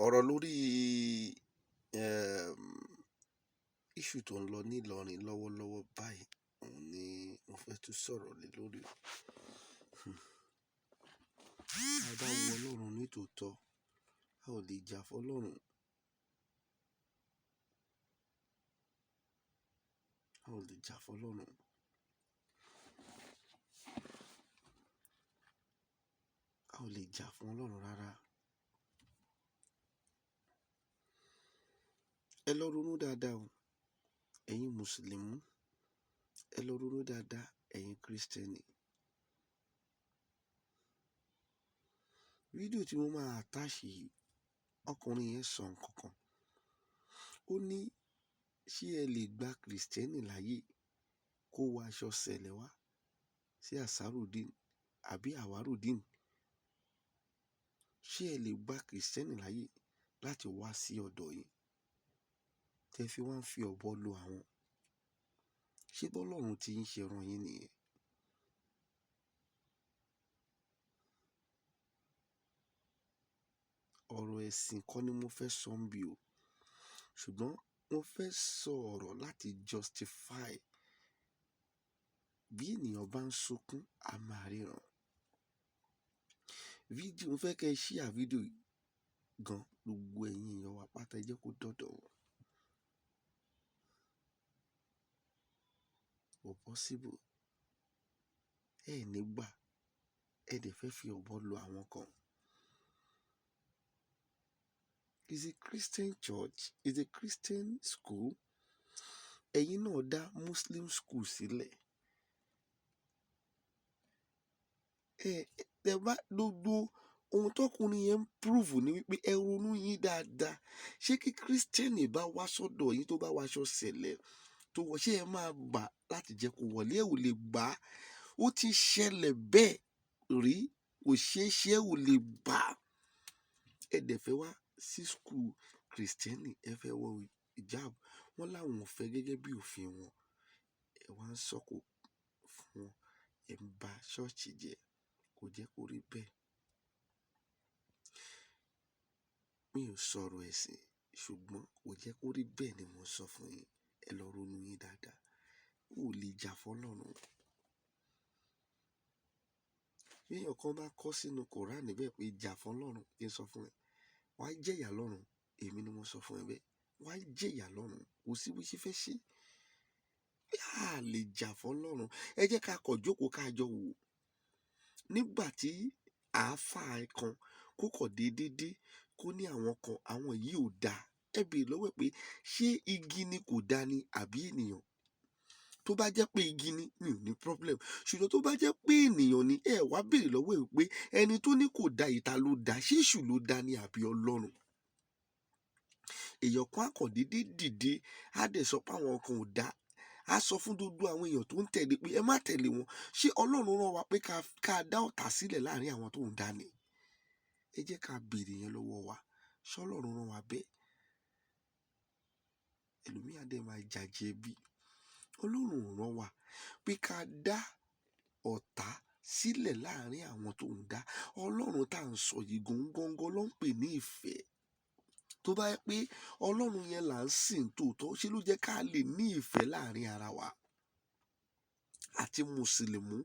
ọ̀rọ̀ lórí issue tó ń lọ ní Ìlọrin lọ́wọ́lọ́wọ́ báyìí òun ni mo fẹ́ tún sọ̀rọ̀ lé lórí. Tá a bá wo Ọlọ́run ní tòótọ́, a ò lè jà fọ́lọ́run. A ò lè jà fọ́lọ́run. A ò lè jà fún Ọlọ́run rárá. Ẹ lọ ronú dáadáa o, ẹ̀yin Mùsùlùmí. Ẹ lọ ronú dáadáa, ẹ̀yin Kristẹni. Fídíò tí mo máa attach yìí, ọkùnrin yẹn sọ nǹkan kan. Ó ní ṣé ẹ lè gba Kristẹni láyè kó wọ aṣọ sẹ̀lẹ̀ wá sí Ansarudeen àbí Awarudeen? Ṣé ẹ lè gba Kristẹni láyè láti wá sí ọ̀dọ̀ yìí tẹ́ fi wá ń fi ọ̀bọ lo àwọn? Ṣé bọ́lọ́run ti ń ṣe ran yín nìyẹn? Ọ̀rọ̀ ẹ̀sìn kọ́ ni mo fẹ́ sọ ń bí o, ṣùgbọ́n mo fẹ́ sọ ọ̀rọ̀ láti justify bí ènìyàn bá ń sunkún a máa ríran. Fídíò, mo fẹ́ kẹ́ ẹ share fídíò yìí gan, gbogbo ẹ̀yin èèyàn wa pátá, ẹ jẹ́ kó dọ́dọ̀ wọn. Kò possible. Ẹ ní gbà, ẹ dẹ̀ fẹ́ fi ọ̀bọ lo àwọn kan. It's a Christian church, it's a Christian school. Ẹ̀yin náà dá Muslim school sílẹ̀. Ẹ bá gbogbo ohun tọkùnrin yẹn ń prove ni wípé ẹ ronú yín dáadáa. Ṣé kí Christian bá wá sọ́dọ̀ yín tó bá wáṣọ sẹ̀lẹ̀ tó wọ̀, ṣé ẹ máa gbà láti jẹ́ kó wọlé? Ẹ ò lè gbà á. Ó ti ṣẹlẹ̀ bẹ́ẹ̀ rí, kò ṣeé ṣe, ẹ ò lè gbà á. Ẹ dẹ̀ fẹ́ wá sí school Kristẹni, ẹ fẹ́ wọ hijab, wọ́n láwọn ò fẹ́ gẹ́gẹ́ bí òfin wọn. Ẹ wá ń sọ̀kò fún wọn, ẹ ń ba ṣọ́ọ̀ṣì jẹ́, kò jẹ́ kó rí bẹ́ẹ̀. Mi ò sọ̀rọ̀ ẹ̀sìn, ṣùgbọ́n kò jẹ́ kó rí bẹ́ẹ̀ ni mo sọ fún yín. Ẹ lọ ronú yín dáadáa. Ó lè jà fọ́lọ́run. Bí èèyàn kan bá kọ sínú Kùránì bẹ́ẹ̀ pé jà fọ́lọ́run, kí n sọ fún ẹ, wàá jẹ̀yà lọ́run. Èmi ni mo sọ fún ẹ bẹ́ẹ̀. Wàá jẹ̀yà lọ́run. Kò sí bó ṣe fẹ́ ṣe. A lè jà fọ́lọ́run. Ẹ jẹ́ ká kọ̀ jókòó ká jọ wò. Nígbà tí àáfàá kan kó kọ̀ déédéé kó ní àwọn kan, àwọn yìí ò dáa. Ẹ béèrè lọ́wọ́ ẹ̀ pé ṣé igi ni kò dáa ni àbí ènìyàn? Tó bá jẹ́ pé igi ni, mi ò ní problem. Ṣùgbọ́n tó bá jẹ́ pé ènìyàn ni, ẹ wá béèrè lọ́wọ́ ẹ̀ pé ẹni tó ní kò dáa ìta ló dáa, ṣé èṣù ló dáa ni àbí Ọlọ́run? Èèyàn kan á kọ̀ déédéé dìde, á dẹ̀ sọ pé àwọn kan ò dáa. A sọ fún gbogbo àwọn èèyàn tó ń tẹ̀lé pé ẹ má tẹ̀lé wọn. Ṣé Ọlọ́run rán wa pé ká dá ọ̀tá sílẹ̀ láàrin àwọn tó ń dá ni? Ẹ jẹ́ ká béèrè yẹn lọ́wọ́ wa. Ṣé Ọlọ́run rán wa bẹ́ẹ̀? Ẹlòmíà dẹ̀ máa jàjẹ́ bí. Ọlọ́run ò rán wa pé ká dá ọ̀tá sílẹ̀ láàrin àwọn tó ń dá. Ọlọ́run tá à ń sọ yìí gangan ló ń pè ní ìfẹ́. Tó bá yẹ pé Ọlọ́run yẹn là ń sìn tòótọ́, ṣé ló jẹ́ ká lè ní ìfẹ́ láàrin ara wa? Àti Mùsùlùmí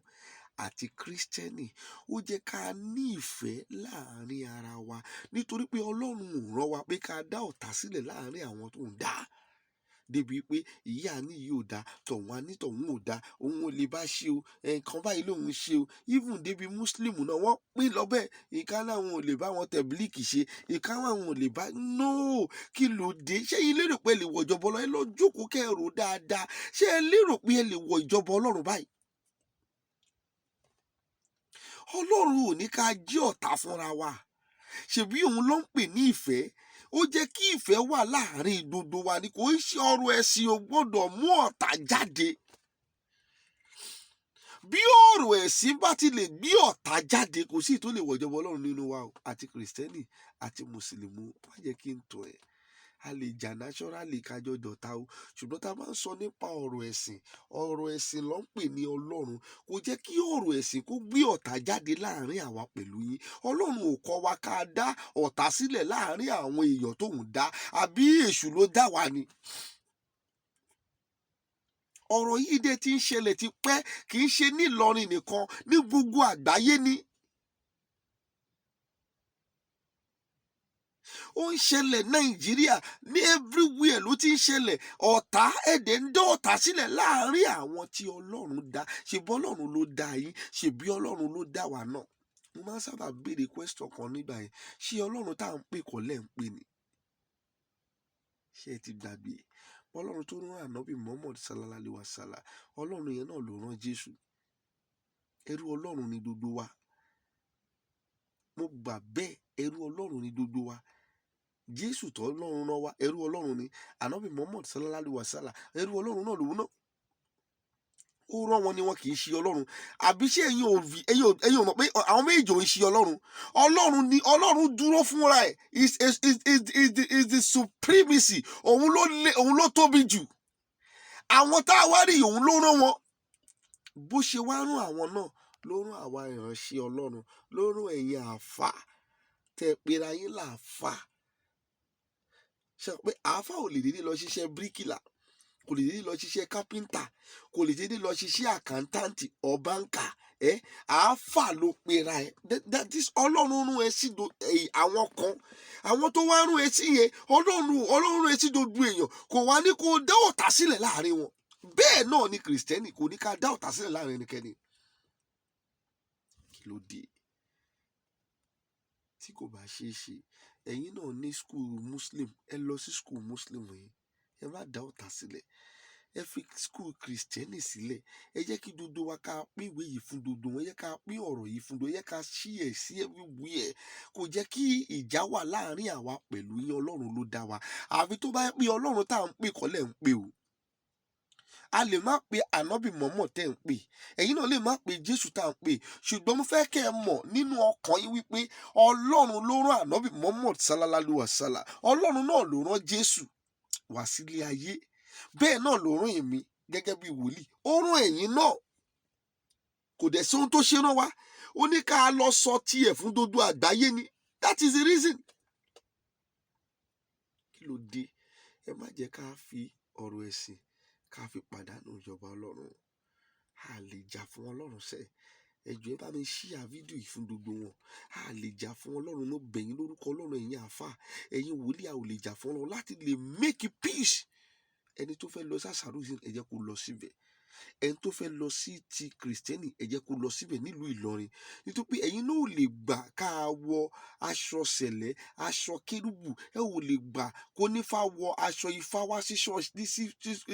àti Kristẹni, ó jẹ́ ká ní ìfẹ́ láàrin ara wa. Nítorí pé Ọlọ́run ò rán wa pé ká dá ọ̀tá sílẹ̀ láàrin àwọn tó ń dá. Débi pé ìyá ní yìí ò dáa, tọ̀hún á ní tọ̀hún ò dáa, òun ò lè bá ṣe o, nǹkan báyìí lòun ṣe o. Even débi Muslim náà wọ́n pín lọ́bẹ̀. Ìkan láwọn ò lè bá wọn tẹ̀blíkì ṣe, ìkan láwọn ò lè bá. No, kí ló dé? Ṣé ẹ lérò pé ẹ lè wọ ìjọba Ọlọ́run? Ẹ lọ jókòó kẹ́ ẹ rò dáadáa. Ṣé ẹ lérò pé ẹ lè wọ ìjọba Ọlọ́run báyìí? Ọlọ́run ò ní ká jẹ́ ọ̀tá fúnra wa. Ṣèbí òun ló ń pè ní ìfẹ́. Ó jẹ́ kí ìfẹ́ wà láàrin gbogbo wa ni. Kò ń ṣe ọ̀rọ̀ ẹ̀sìn ò gbọ́dọ̀ mú ọ̀tá jáde. Bí ọ̀rọ̀ ẹ̀sìn bá ti lè gbé ọ̀tá jáde, kò sí tó lè wọ ìjọba Ọlọ́run nínú wa o. Àti Kristẹni àti Mùsùlùmí, má jẹ́ kí n tọ̀ ẹ́. a lè jà naturally kájọ dọ̀tá o, ṣùgbọ́n tá a bá ń sọ nípa ọ̀rọ̀ ẹ̀sìn ló ń pè ní Ọlọ́run. Kò jẹ́ kí ọ̀rọ̀ ẹ̀sìn kó gbé ọ̀tá jáde láàrin àwa pẹ̀lú yín. Ọlọ́run ò kọ́ wa ká dá ọ̀tá sílẹ̀ láàrin àwọn èèyàn tóun dá, àbí èṣù ló dá wa ni? Ọ̀rọ̀ yìí dé ti ń ṣẹlẹ̀ ti pẹ́, kì í ṣe ní Ìlọrin nìkan, ní gbogbo àgbáyé ni. Ó ń ṣẹlẹ̀ Nàìjíríà, ní everywhere ló ti ń ṣẹlẹ̀. Ọ̀tá ẹ̀dẹ̀ ń dá ọ̀tá sílẹ̀ láàrin àwọn tí Ọlọ́run dá. Ṣèbí Ọlọ́run ló dá yín, ṣèbí Ọlọ́run ló dá wa náà. Mo máa ń sábà béèrè question kan nígbà yẹn: ṣé Ọlọ́run tá à ń pè kọ́ lẹ̀ ń pè ni? Ṣé ẹ ti gbàgbé? Ọlọ́run tó rán ànábì Muhammad sallallahu alaihi wasallam, Ọlọ́run yẹn náà ló rán Jésù. Ẹrú Ọlọ́run ni gbogbo wa. Mo gbà bẹ́ẹ̀, ẹrú Ọlọ́run ni gbogbo wa. Jésù tó Ọlọ́run rán wa, ẹrú Ọlọ́run ni. Ànábì Muhammad sallallahu alaihi wasallam, ẹrú Ọlọ́run náà lòun náà. Ó rán wọn ni wọn kì í ṣe Ọlọ́run. Àbí ṣé ẹ̀yin ò mọ̀ pé àwọn méjì ò ń ṣe Ọlọ́run? Ọlọ́run ni, Ọlọ́run dúró fúnra ẹ̀. Is the supremacy. Òun ló tóbi jù. Àwọn tá a wá rí òun ló rán wọn. Bó ṣe wá rán àwọn náà ló rán àwa ìránṣẹ́ Ọlọ́run, ló rán ẹ̀yin àáfàá tẹ́ pera yín láàfáà. Ṣé pé àáfàá ò lè dédé lọ ṣiṣẹ́ bíríkìlà, kò lè dédé lọ ṣiṣẹ́ kápẹ́ńtà, kò lè dédé lọ ṣiṣẹ́ àkántáǹtì or báńkà. Àáfàá ló pera ẹ̀. That is Ọlọ́run rún ẹ sí àwọn kan. Àwọn tó wá rún ẹ sí yẹn, Ọlọ́run rún ẹ sí gbogbo èèyàn. Kò wá ní kó dá ọ̀tá sílẹ̀ láàrin wọn. Bẹ́ẹ̀ náà ni Kìrìsìtẹ́nì kò ní ká dá ọ̀tá sílẹ̀ láàrin ẹnikẹ́ni. Kí ló dé tí kò bá ṣeé ṣe? Ẹ̀yin náà ní school Muslim, ẹ lọ sí school Muslim yìí. Ẹ má dá ọ̀tá sílẹ̀. Ẹ fi school Kìrìsìtẹ́nì sílẹ̀. Ẹ jẹ́ kí gbogbo wa ká pín ìwé yìí fún gbogbo wọn. Ẹ jẹ́ ká pín ọ̀rọ̀ yìí fún gbogbo. Ẹ jẹ́ ká share sí everywhere. Kò jẹ́ kí ìjà wà láàrin àwa pẹ̀lú yín. Ọlọ́run ló dá wa. Àfi tó bá pé Ọlọ́run tá à ń pè kọ́ lẹ̀ ń pè o. A lè má pe ànábì Mọ̀mọ́ tẹ́ ń pè. Ẹ̀yin náà lè má pe Jésù tá à ń pè. Ṣùgbọ́n mo fẹ́ kẹ́ ẹ mọ̀ nínú ọkàn yín wípé Ọlọ́run ló rán ànábì Mọ̀mọ́ sallallahu alaihi wasallam. Ọlọ́run náà ló rán Jésù wá sílé ayé. Bẹ́ẹ̀ náà ló rán èmi gẹ́gẹ́ bí wòlíì. Ó rán ẹ̀yin náà. Kò dẹ̀ sí ohun tó ṣe rán wa. Ó ní ká lọ sọ tiẹ̀ fún gbogbo àgbáyé ni. That is the reason. Kí ló dé? Ẹ má jẹ́ ká fi ọ̀rọ̀ ẹ̀sìn ká fi pàdánù ìjọba Ọlọ́run. A lè jà fún Ọlọ́run sẹ́. Ẹ jọ̀ọ́ ẹ bá mi share fídíò yìí fún gbogbo wọn. A lè jà fún Ọlọ́run, ló bẹ̀ yín lórúkọ Ọlọ́run, ẹ̀yin àáfàá, ẹ̀yin wòlíì, a ò lè jà fún Ọlọ́run láti lè make peace. Ẹni tó fẹ́ lọ sí àṣàròsìn, ẹ jẹ́ kó lọ síbẹ̀. Ẹni tó fẹ́ lọ sí ti Kìrìsìtẹ́nì, ẹ jẹ́ kó lọ síbẹ̀ nílùú Ìlọrin. Nítorí pé ẹ̀yin náà ò lè gbà ká wọ aṣọ sẹ̀lẹ̀, aṣọ kérúbù. Ẹ ò lè gbà kó nífá wọ aṣọ ifá wá sí ṣọ́ọ̀ṣì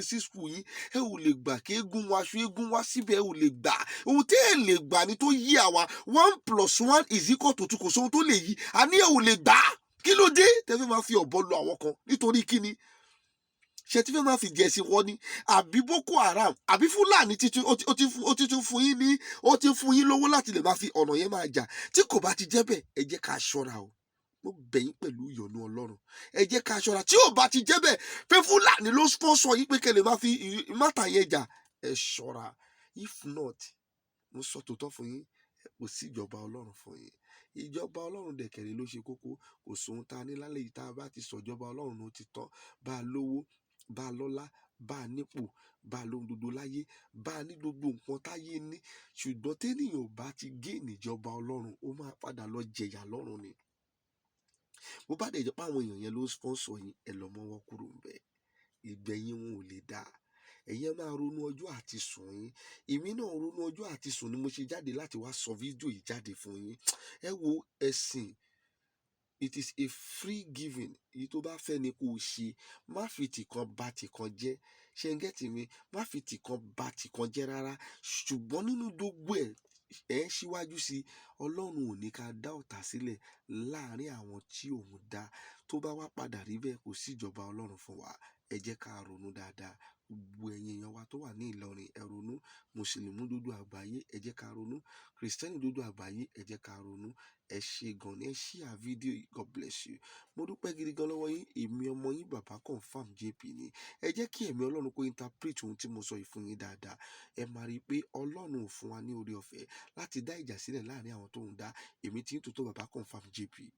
sí skul yín. Ẹ ò lè gbà kí eégún wọ aṣọ eégún wá síbẹ̀. Ẹ ò lè gbà. Ohun tí ẹ lè gbà ni tó yí àwa. 1+1=2. Kò sóhun tó lè yí. A ní ẹ ò lè gbà. Kí ló dé? Tẹ́ fẹ́ máa fi ọ̀bọ lu àwọn kan nítorí kíni? Ṣé tí fẹ́ máa fi jẹ̀sìn wọ́n ni? Àbí Boko Haram, àbí Fúlàní ó ti tún fún yín lówó láti lè máa fi ọ̀nà yẹn máa jà. Tí kò bá ti jẹ́ bẹ́ẹ̀, ẹ jẹ́ ká ṣọ́ra o. Mo bẹ̀ yín pẹ̀lú ìyọ́nú Ọlọ́run. Ẹ jẹ́ ká ṣọ́ra. Tí ò bá ti jẹ́ bẹ́ẹ̀, pé Fúlàní ló sponsor yín pé kẹ́ lè máa fi mátà yẹn jà, ẹ ṣọ́ra. If not, mo sọ tòótọ́ fún yín, kò sí ìjọba Ọlọ́run fún yín. Ìjọba Ọlọ́run dẹ̀kẹ̀rẹ̀ ló ṣe kókó. Kò sóhun tá a ní lálẹ́ yìí tá a bá ti sọ ìjọba Ọlọ́run ló ti tán. Bá a lówó, bá a lọ́lá, bá a nípò, bá a lóhun gbogbo láyé, bá a ní gbogbo nǹkan táyé ní. Ṣùgbọ́n téèyàn ò bá ti gain ìjọba Ọlọ́run, ó máa padà lọ jẹ̀yà lọ́run ni. Bó bá dẹ̀ jẹ́ pé àwọn èèyàn yẹn ló sponsor yín, ẹ lọ mọ́wọ́ kúrò ńbẹ̀. Ìgbẹ̀yìn wọn ò lè dáa. Ẹ̀yin máa ronú ọjọ́ àti sùn yín. Èmi náà ronú ọjọ́ àti sùn ni mo ṣe jáde láti wá sọ fídíò yìí jáde fún yín. Ẹ wo ẹ̀sìn. It is a free giving. Èyí tó bá fẹ́ ni kó o ṣe. Má fi tìkan bà tìkan jẹ́. Ṣé ń gẹ́tì mi? Má fi tìkan bà tìkan jẹ́ rárá. Ṣùgbọ́n nínú gbogbo ẹ̀ síwájú sí, Ọlọ́run ò ní ká dá ọ̀tá sílẹ̀ láàrin àwọn tí òun dá. Tó bá wá padà rí bẹ́ẹ̀, kò sí ìjọba Ọlọ́run fún wa. Ẹ jẹ́ ká ronú dáadáa. gbogbo ẹ̀yin èèyàn wa tó wà ní Ìlọrin ẹ ronú, mùsùlùmí dúdú àgbáyé ẹ jẹ́ ká ronú, kìrìsìtẹ́nì dúdú àgbáyé ẹ jẹ́ ká ronú. Ẹ ṣé gan ni, ẹ share fídíò yìí, God bless you. Mo dúpẹ́ gidi gan lọ́wọ́ yín, èmi ọmọ yín bàbá confam JP ni. Ẹ jẹ́ kí ẹ̀mí Ọlọ́run kó interpret ohun tí mo sọ yìí fún yín dáadáa. Ẹ máa rí i pé Ọlọ́run ò fún wa ní oore ọ̀fẹ́ láti dá ìjà sílẹ̀ láàrin àwọn tó ń dá. Èmi tí ń tòótọ́ bàbá confam JP.